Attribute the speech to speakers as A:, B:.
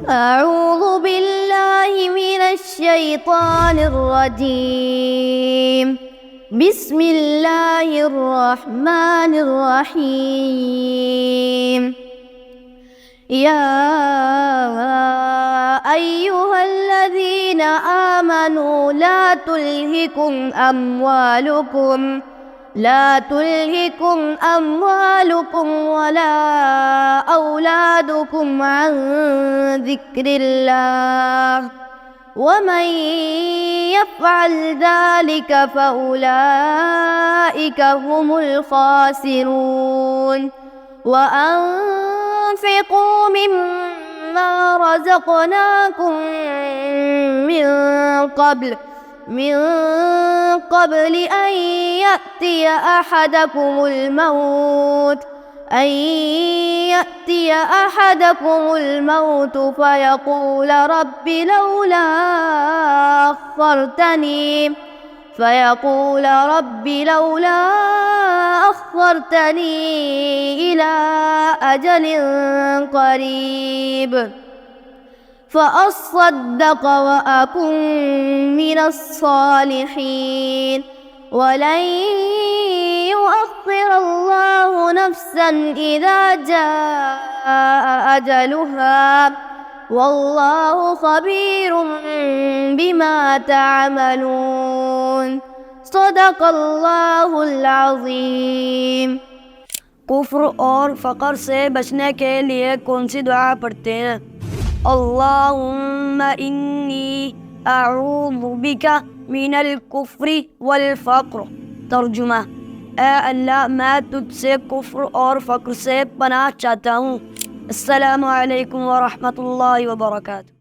A: أعوذ بالله من الشيطان الرجيم. بسم الله الرحمن الرحيم. يا أيها الذين آمنوا لا تلهكم أموالكم ولا أولادكم عن ذكر الله، ومن يفعل ذلك فأولئك هم الخاسرون. وأنفقوا مما رزقناكم من قبل أن يأتي أحدكم الموت فيقول رب لولا أخرتني إلى أجل قريب فأصدق وأكن من الصالحين. ولن يؤخر الله نفسا إذا جاء أجلها، والله خبير بما تعملون. صدق الله العظيम।
B: कुफ्र और फ़क़र से बचने के लिए कौन सी दुआ पढ़ते हैं? अल्लाहुम्मा इन्नी अऊज़ु बिका मिनल कुफ्रि वल फ़क़्र। तर्जुमा: ऐ अल्लाह, मैं तुझसे कुफ्र और फ़क़्र से पनाह चाहता हूँ। अस्सलामु अलैकुम व रहमतुल्लाहि व बरकातुहू।